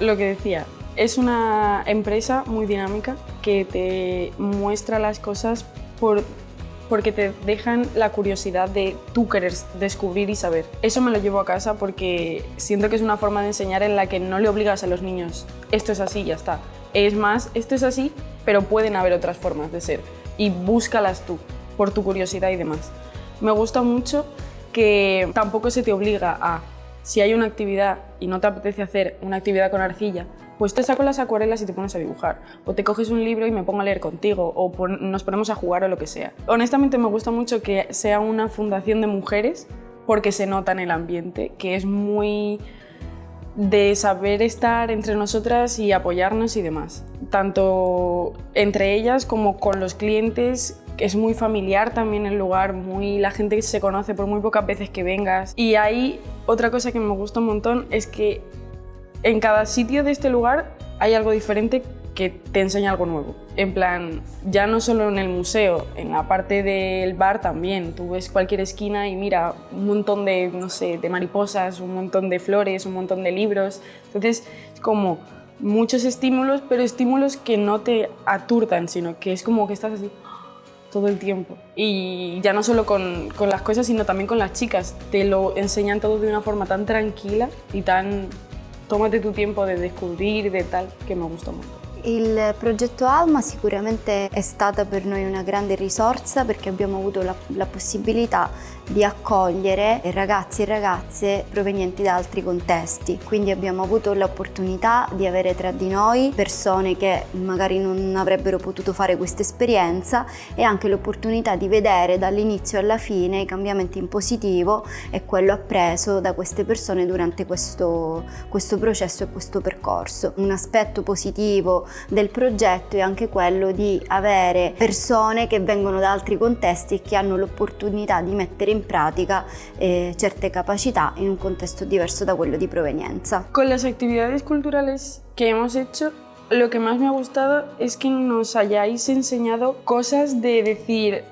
lo que decía, es una empresa muy dinámica que te muestra las cosas porque te dejan la curiosidad de tú querer descubrir y saber. Eso me lo llevo a casa porque siento que es una forma de enseñar en la que no le obligas a los niños, esto es así, ya está. Es más, esto es así, pero pueden haber otras formas de ser y búscalas tú, por tu curiosidad y demás. Me gusta mucho que tampoco se te obliga a, si hay una actividad y no te apetece hacer una actividad con arcilla, pues te saco las acuarelas y te pones a dibujar, o te coges un libro y me pongo a leer contigo, o nos ponemos a jugar o lo que sea. Honestamente me gusta mucho que sea una fundación de mujeres porque se nota en el ambiente, que es muy de saber estar entre nosotras y apoyarnos y demás. Tanto entre ellas como con los clientes, es muy familiar también el lugar, la gente se conoce por muy pocas veces que vengas. Y ahí otra cosa que me gusta un montón es que en cada sitio de este lugar hay algo diferente que te enseña algo nuevo. En plan, ya no solo en el museo, en la parte del bar también. Tú ves cualquier esquina y mira, un montón de, no sé, de mariposas, un montón de flores, un montón de libros. Entonces, es como muchos estímulos, pero estímulos que no te aturdan, sino que es como que estás así todo el tiempo. Y ya no solo con las cosas, sino también con las chicas. Te lo enseñan todo de una forma tan tranquila y tan... Tómate tu tiempo de descubrir, de tal, che mi gusta molto. Il progetto Alma sicuramente è stata per noi una grande risorsa perché abbiamo avuto la possibilità di accogliere ragazzi e ragazze provenienti da altri contesti, quindi abbiamo avuto l'opportunità di avere tra di noi persone che magari non avrebbero potuto fare questa esperienza e anche l'opportunità di vedere dall'inizio alla fine i cambiamenti in positivo e quello appreso da queste persone durante questo processo e questo percorso. Un aspetto positivo del progetto è anche quello di avere persone che vengono da altri contesti e che hanno l'opportunità di mettere in pratica certe capacità in un contesto diverso da quello di provenienza. Con las actividades culturales que hemos hecho, lo que más me ha gustado es que nos hayáis enseñado cosas de decir,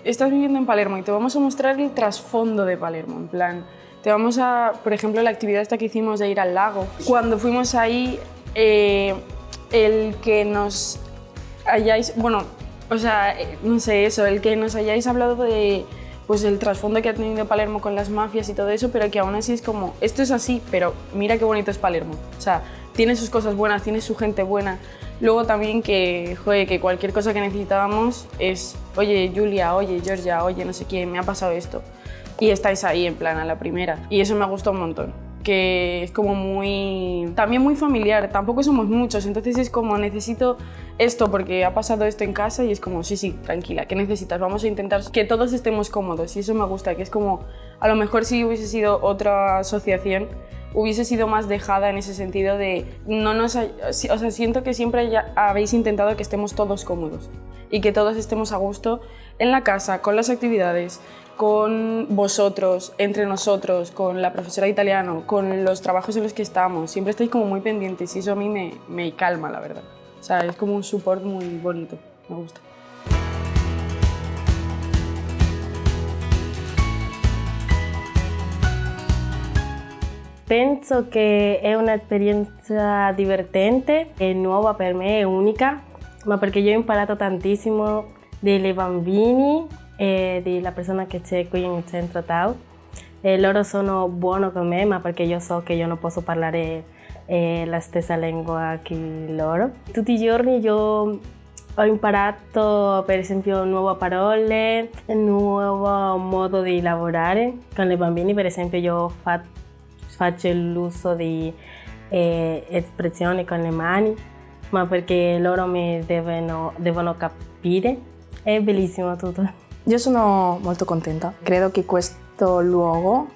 estás viviendo en Palermo y te vamos a mostrar el trasfondo de Palermo, en plan, te vamos a, por ejemplo, la actividad esta que hicimos de ir al lago. Cuando fuimos ahí, el que nos hayáis, bueno, o sea, no sé eso, el que nos hayáis hablado de pues el trasfondo que ha tenido Palermo con las mafias y todo eso, pero que aún así es como, esto es así, pero mira qué bonito es Palermo. O sea, tiene sus cosas buenas, tiene su gente buena. Luego también que, joder, que cualquier cosa que necesitábamos es, oye Julia, oye Georgia, oye no sé quién, me ha pasado esto. Y estáis ahí en plan a la primera. Y eso me ha gustado un montón. Que es como muy, también muy familiar, tampoco somos muchos, entonces es como necesito esto porque ha pasado esto en casa y es como sí, tranquila, ¿qué necesitas? Vamos a intentar que todos estemos cómodos y eso me gusta, que es como, a lo mejor si hubiese sido otra asociación hubiese sido más dejada en ese sentido de, no nos, o sea, siento que siempre ya habéis intentado que estemos todos cómodos y que todos estemos a gusto en la casa, con las actividades, con vosotros, entre nosotros, con la profesora de italiano, con los trabajos en los que estamos. Siempre estáis como muy pendientes y eso a mí me calma, la verdad. O sea, es como un support muy bonito, me gusta. Penso che è un'esperienza divertente e nuova per me, è unica, ma perché io ho imparato tantissimo dei bambini e della persona che c'è qui in centro Tau. Loro sono buoni con me, ma perché io so che io non posso parlare la stessa lingua che loro. Tutti i giorni io ho imparato per esempio nuove parole, un nuovo modo di lavorare con i bambini. Per esempio io faccio l'uso di espressioni con le mani, ma perché loro mi devono capire. È bellissimo tutto. Io sono molto contenta. Credo che questo luogo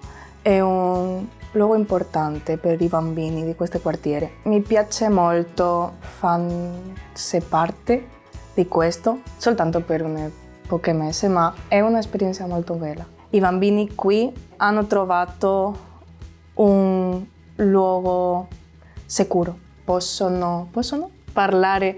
è un luogo importante per i bambini di questo quartiere. Mi piace molto farsi parte di questo, soltanto per pochi mesi, ma è un'esperienza molto bella. I bambini qui hanno trovato un luogo sicuro. Possono parlare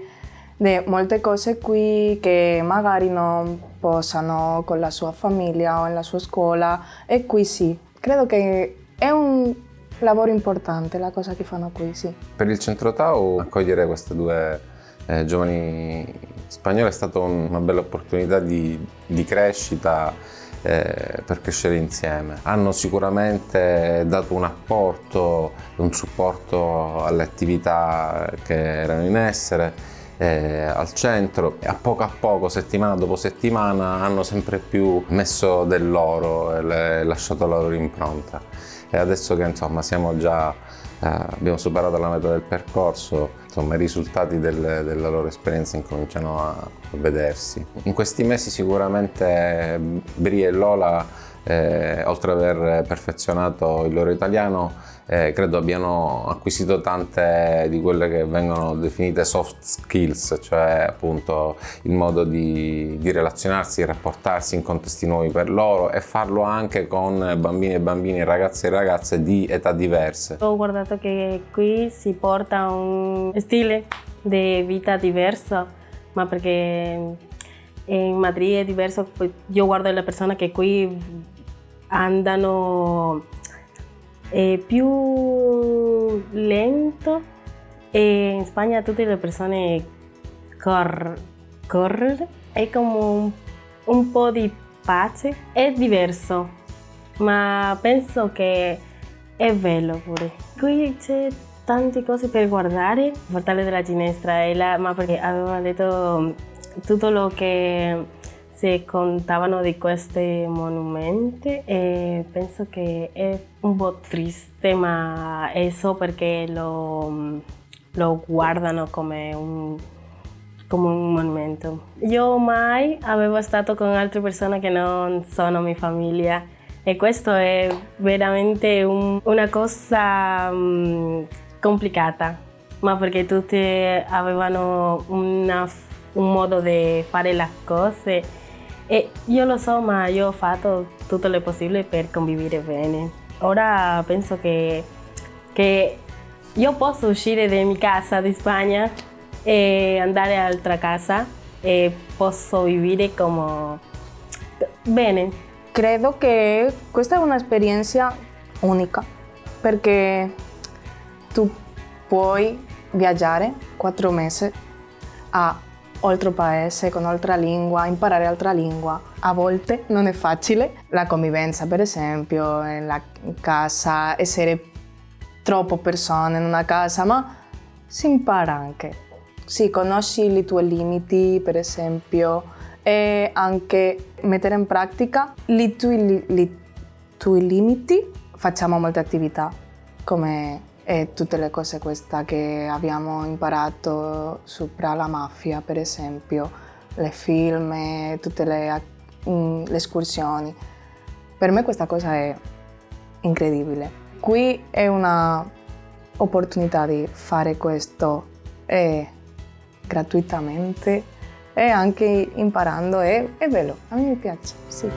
di molte cose qui che magari non possano con la sua famiglia o nella sua scuola, e qui sì. Credo che è un lavoro importante, la cosa che fanno qui, sì. Per il Centro Tau accogliere queste due giovani spagnole è stata una bella opportunità di crescita per crescere insieme. Hanno sicuramente dato un apporto, un supporto alle attività che erano in essere al centro, e a poco, settimana dopo settimana, hanno sempre più messo del loro e lasciato la loro impronta. E adesso che insomma abbiamo superato la metà del percorso, insomma i risultati della loro esperienza incominciano a vedersi. In questi mesi sicuramente Bri e Lola, oltre ad aver perfezionato il loro italiano, credo abbiano acquisito tante di quelle che vengono definite soft skills, cioè appunto il modo di relazionarsi, di rapportarsi in contesti nuovi per loro e farlo anche con bambini e bambini, ragazzi e ragazze di età diverse. Ho guardato che qui si porta un stile di vita diverso, ma perché in Madrid è diverso. Io guardo le persone che qui andano più lento, e in Spagna tutte le persone corrono, è come un po' di pace, è diverso, ma penso che è bello pure. Qui c'è tante cose per guardare, il Portale della Ginestra, ma perché aveva detto tutto lo che si contavano di questi monumenti, e penso che è un po' triste, ma è solo perché lo guardano come un monumento. Io mai avevo stato con altre persone che non sono mia famiglia, e questo è veramente una cosa complicata, ma perché tutti avevano un modo di fare le cose. E io lo so, ma io ho fatto tutto il possibile per convivere bene. Ora penso che io posso uscire dalla mia casa di Spagna e andare all'altra casa e posso vivere come bene. Credo che questa è un'esperienza unica, perché tu puoi viaggiare 4 mesi a altro paese, con altra lingua, imparare altra lingua. A volte non è facile la convivenza, per esempio, nella casa, essere troppe persone in una casa, ma si impara anche. Sì, conosci i tuoi limiti, per esempio, e anche mettere in pratica i tuoi limiti. Facciamo molte attività, come tutte le cose queste che abbiamo imparato sopra la mafia, per esempio, le film, tutte le escursioni. Per me questa cosa è incredibile. Qui è un'opportunità di fare questo gratuitamente e anche imparando, è bello, a me mi piace, sì.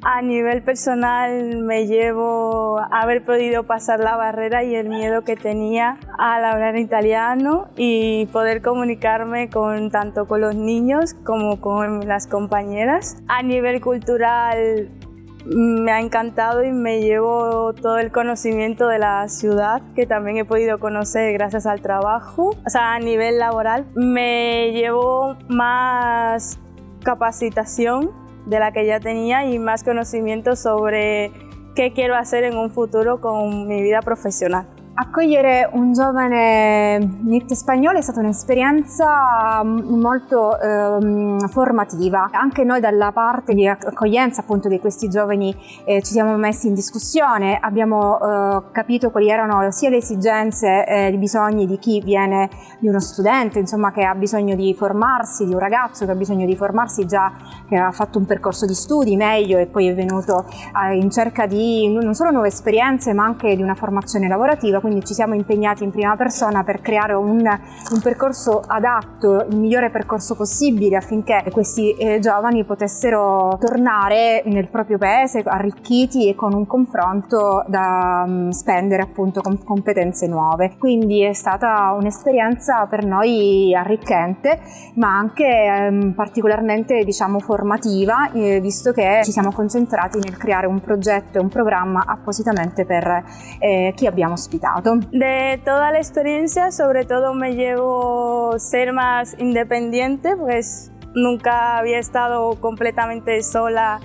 A nivel personal me llevo haber podido pasar la barrera y el miedo que tenía al hablar italiano y poder comunicarme tanto con los niños como con las compañeras. A nivel cultural me ha encantado y me llevo todo el conocimiento de la ciudad que también he podido conocer gracias al trabajo. O sea, a nivel laboral me llevo más capacitación de la que ya tenía y más conocimiento sobre qué quiero hacer en un futuro con mi vida professionale. Accogliere un giovane NEET spagnolo è stata un'esperienza molto formativa. Anche noi dalla parte di accoglienza appunto di questi giovani ci siamo messi in discussione, abbiamo capito quali erano sia le esigenze e i bisogni di chi viene, di uno studente insomma che ha bisogno di formarsi, di un ragazzo che ha bisogno di formarsi già, che ha fatto un percorso di studi meglio e poi è venuto in cerca di non solo nuove esperienze ma anche di una formazione lavorativa. quindi ci siamo impegnati in prima persona per creare un percorso adatto, il migliore percorso possibile affinché questi giovani potessero tornare nel proprio paese arricchiti e con un confronto da spendere appunto con competenze nuove. Quindi è stata un'esperienza per noi arricchente, ma anche particolarmente formativa, visto che ci siamo concentrati nel creare un progetto e un programma appositamente per chi abbiamo ospitato. De toda la experiencia, sobre todo me llevo ser más independiente, pues nunca había estado completamente sola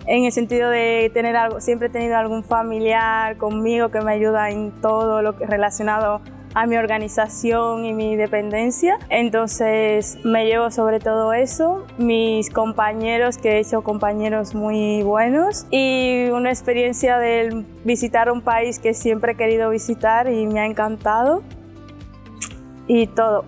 en el sentido de tener algo, siempre he tenido algún familiar conmigo que me ayuda en todo lo que relacionado a mi organización y mi dependencia. Entonces me llevo sobre todo eso, mis compañeros, que he hecho compañeros muy buenos, y una experiencia de visitar un país que siempre he querido visitar y me ha encantado, y todo.